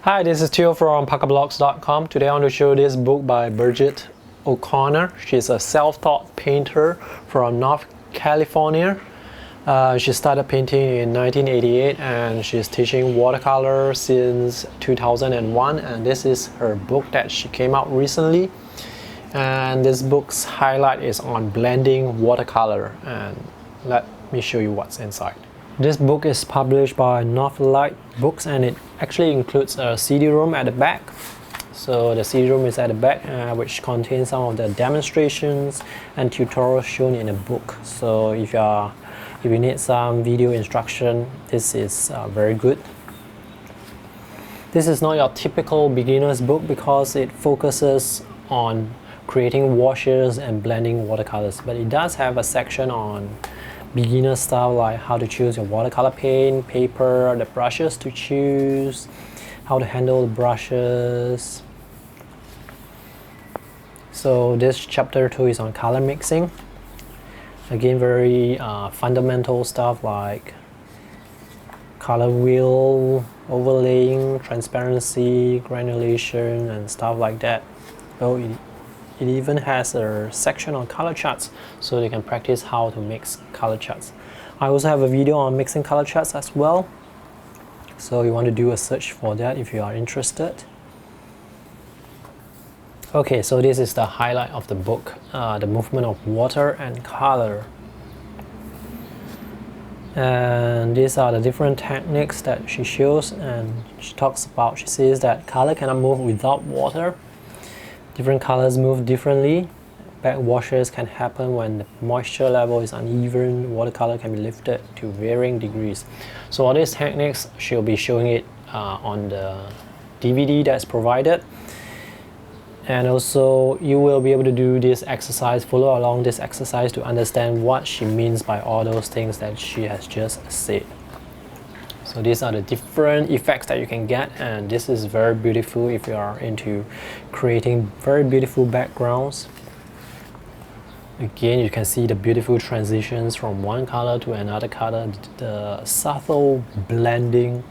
Hi, this is Theo from puckerblogs.com. Today I want to show this book by Birgit O'Connor. She's a self-taught painter from North California. She started painting in 1988 and she's teaching watercolor since 2001, and this is her book that she came out recently. And this book's highlight is on blending watercolor, and let me show you what's inside. This book is published by Northlight Books and it actually includes a CD-ROM at the back. So the CD-ROM is at the back, which contains some of the demonstrations and tutorials shown in the book. So if you need some video instruction, this is very good. This is not your typical beginner's book because it focuses on creating washes and blending watercolors, but it does have a section on beginner stuff like how to choose your watercolor paint, paper, the brushes to choose, how to handle the brushes. So this chapter 2 is on color mixing. Again, very fundamental stuff like color wheel, overlaying, transparency, granulation, and stuff like that. Oh, it even has a section on color charts, so you can practice how to mix color charts. I also have a video on mixing color charts as well, so you want to do a search for that if you are interested. Okay, so this is the highlight of the book, the movement of water and color. And these are the different techniques that she shows, and she says that color cannot move without water. Different colors move differently. Backwashes can happen when the moisture level is uneven. Watercolor can be lifted to varying degrees. So all these techniques, she'll be showing it on the DVD that's provided. And also you will be able to do this exercise, follow along this exercise to understand what she means by all those things that she has just said. So these are the different effects that you can get, and this is very beautiful if you are into creating very beautiful backgrounds. Again, you can see the beautiful transitions from one color to another color, the subtle blending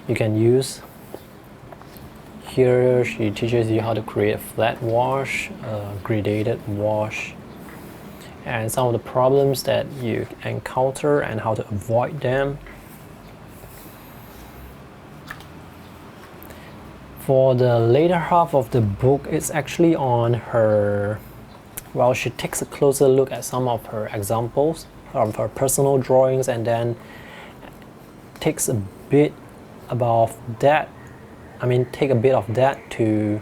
you can use. Here she teaches you how to create a flat wash, a gradated wash, and some of the problems that you encounter and how to avoid them. For the later half of the book, it's actually on her, well, she takes a closer look at some of her examples of her personal drawings, and then takes a bit of that, take a bit of that to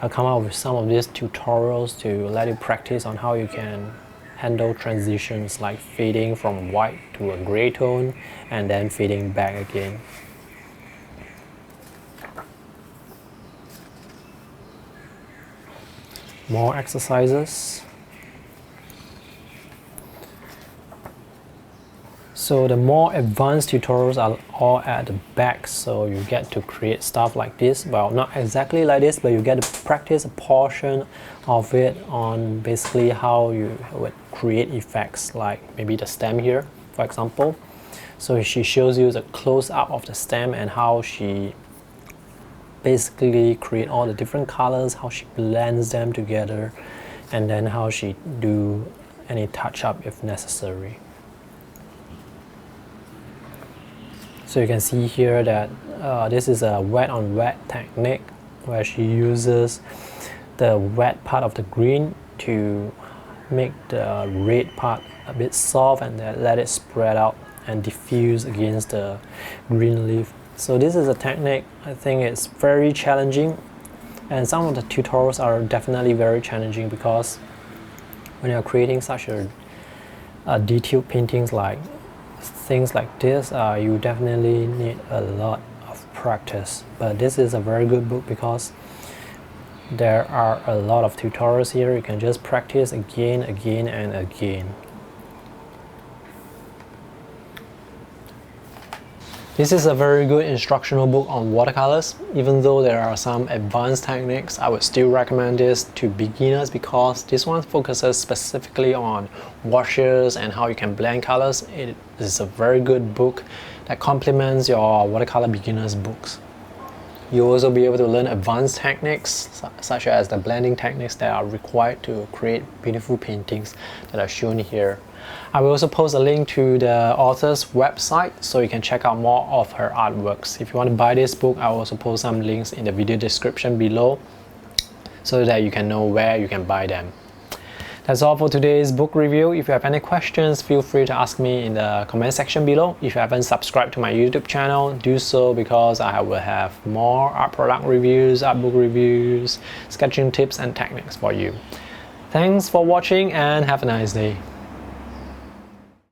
come up with some of these tutorials to let you practice on how you can handle transitions like fading from white to a gray tone and then fading back again. More exercises. So the more advanced tutorials are all at the back, so you get to create stuff like this. Well, not exactly like this, but you get to practice a portion of it on basically how you would create effects, like maybe the stem here, for example. So she shows you the close-up of the stem and how she basically create all the different colors, how she blends them together, and then how she do any touch-up if necessary. So you can see here that this is a wet on wet technique where she uses the wet part of the green to make the red part a bit soft and then let it spread out and diffuse against the green leaf. So this is a technique, I think it's very challenging, and some of the tutorials are definitely very challenging because when you're creating such a detailed paintings like things like this, you definitely need a lot of practice. But this is a very good book because there are a lot of tutorials here. You can just practice again and again. This is a very good instructional book on watercolors. Even though there are some advanced techniques, I would still recommend this to beginners because this one focuses specifically on washes and how you can blend colors. It is a very good book that complements your watercolor beginners books. You'll also be able to learn advanced techniques such as the blending techniques that are required to create beautiful paintings that are shown here. I will also post a link to the author's website so you can check out more of her artworks. If you want to buy this book, I will also post some links in the video description below so that you can know where you can buy them. That's all for today's book review. If you have any questions, feel free to ask me in the comment section below. If you haven't subscribed to my YouTube channel, do so because I will have more art product reviews, art book reviews, sketching tips and techniques for you. Thanks for watching and have a nice day.